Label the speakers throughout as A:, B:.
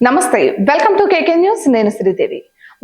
A: నమస్తే, welcome to KK news. నేను శ్రీదేవి.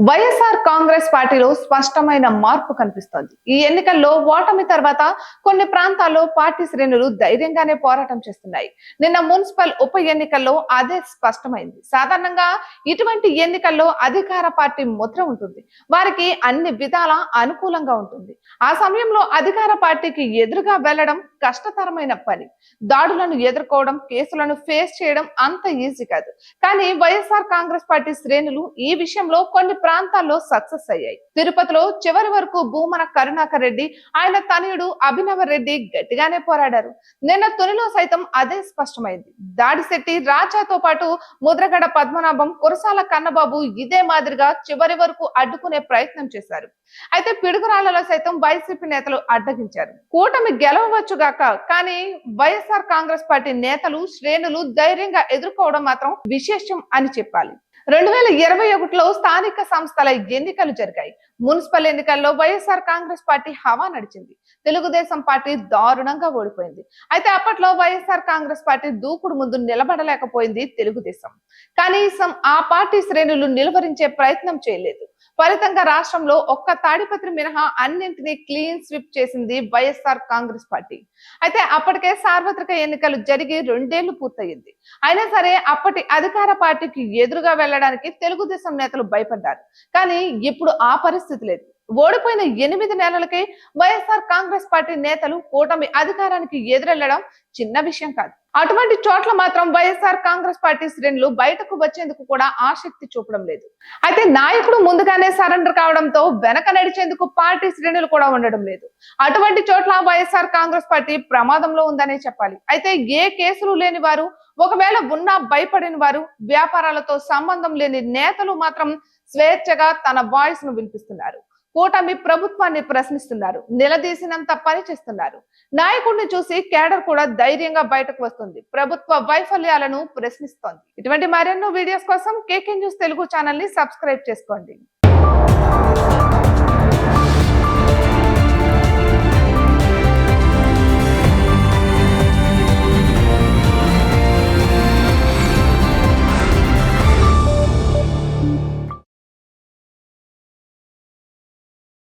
A: వైఎస్ఆర్ కాంగ్రెస్ పార్టీలో స్పష్టమైన మార్పు కనిపిస్తోంది. ఈ ఎన్నికల్లో ఓటమి తర్వాత కొన్ని ప్రాంతాల్లో పార్టీ శ్రేణులు ధైర్యంగానే పోరాటం చేస్తున్నాయి. నిన్న మున్సిపల్ ఉప ఎన్నికల్లో అదే స్పష్టమైంది. సాధారణంగా ఇటువంటి ఎన్నికల్లో అధికార పార్టీ ముద్ర ఉంటుంది. వారికి అన్ని విధాల అనుకూలంగా ఉంటుంది. ఆ సమయంలో అధికార పార్టీకి ఎదురుగా వెళ్లడం కష్టతరమైన పని. దాడులను ఎదుర్కోవడం, కేసులను ఫేస్ చేయడం అంత ఈజీ కాదు. కానీ వైఎస్ఆర్ కాంగ్రెస్ పార్టీ శ్రేణులు ఈ విషయంలో కొన్ని ప్రాంతాల్లో సక్సెస్ అయ్యాయి. తిరుపతిలో చివరి వరకు భూమన కరుణాకర్ రెడ్డి, ఆయన తనయుడు అభినవ రెడ్డి గట్టిగానే పోరాడారు. నిన్న తునిలో సైతం అదే స్పష్టమైంది. దాడిశెట్టి రాజాతో పాటు ముద్రగడ పద్మనాభం, కురసాల కన్నబాబు ఇదే మాదిరిగా చివరి వరకు అడ్డుకునే ప్రయత్నం చేశారు. అయితే పిడుగురాళ్లలో సైతం వైసీపీ నేతలు అడ్డగించారు. కూటమి గెలవవచ్చుగాక, కానీ వైఎస్ఆర్ కాంగ్రెస్ పార్టీ నేతలు శ్రేణులు ధైర్యంగా ఎదుర్కోవడం మాత్రం విశేషం అని చెప్పాలి. 2021లో స్థానిక సంస్థల ఎన్నికలు జరిగాయి. మున్సిపల్ ఎన్నికల్లో వైఎస్ఆర్ కాంగ్రెస్ పార్టీ హవా నడిచింది. తెలుగుదేశం పార్టీ దారుణంగా ఓడిపోయింది. అయితే అప్పట్లో వైఎస్ఆర్ కాంగ్రెస్ పార్టీ దూకుడు ముందు నిలబడలేకపోయింది తెలుగుదేశం. కనీసం ఆ పార్టీ శ్రేణులు నిలువరించే ప్రయత్నం చేయలేదు. ఫలితంగా రాష్ట్రంలో ఒక్క తాడిపత్రి మినహా అన్నింటినీ క్లీన్ స్వీప్ చేసింది వైఎస్ఆర్ కాంగ్రెస్ పార్టీ. అయితే అప్పటికే సార్వత్రిక ఎన్నికలు జరిగి 2 ఏళ్లు పూర్తయింది. అయినా సరే అప్పటి అధికార పార్టీకి ఎదురుగా వెళ్లడానికి తెలుగుదేశం నేతలు భయపడ్డారు. కానీ ఇప్పుడు ఆ పరిస్థితి లేదు. ఓడిపోయిన 8 నెలలకే వైఎస్ఆర్ కాంగ్రెస్ పార్టీ నేతలు కూటమి అధికారానికి ఎదురెళ్లడం చిన్న విషయం కాదు. అటువంటి చోట్ల మాత్రం వైఎస్ఆర్ కాంగ్రెస్ పార్టీ శ్రేణులు బయటకు వచ్చేందుకు కూడా ఆసక్తి చూపడం లేదు. అయితే నాయకుడు ముందుగానే సరెండర్ కావడంతో వెనక నడిచేందుకు పార్టీ శ్రేణులు కూడా ఉండడం లేదు. అటువంటి చోట్ల వైఎస్ఆర్ కాంగ్రెస్ పార్టీ ప్రమాదంలో ఉందనే చెప్పాలి. అయితే ఏ కేసులు లేని వారు, ఒకవేళ ఉన్నా భయపడిన వారు, వ్యాపారాలతో సంబంధం లేని నేతలు మాత్రం స్వేచ్ఛగా తన వాయిస్ ను వినిపిస్తున్నారు. కూటమి ప్రభుత్వాన్ని ప్రశ్నిస్తున్నారు. నిలదీసినంత పని చేస్తున్నారు. నాయకుడిని చూసి కేడర్ కూడా ధైర్యంగా బయటకు వస్తుంది. ప్రభుత్వ వైఫల్యాలను ప్రశ్నిస్తోంది. ఇటువంటి మరెన్నో వీడియోస్ కోసం కేకే న్యూస్ తెలుగు ఛానల్ ని సబ్స్క్రైబ్ చేసుకోండి.